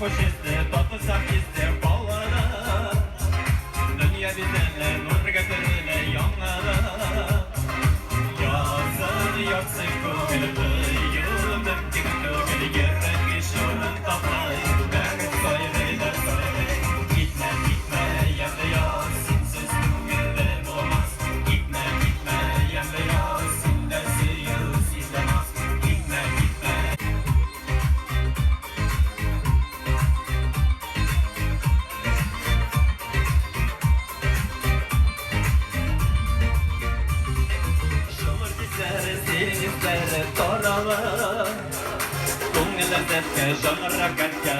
hoş iste, tatlı sak iste ballara. Dünya bizimle nur getirile yanlara. Yazır yaksın kugildi, yıldım ki kugildi, yerden geçiyorum tatlay. Berget sayılıyla sayılay. Gitme gitme yemle yaz, sensiz kugildi olmaz. Gitme gitme yemle yaz, sindesi yüz izlemez. Gitme gitme. Denizlere toralı, Ko'ngil lazzatga, jon raqatga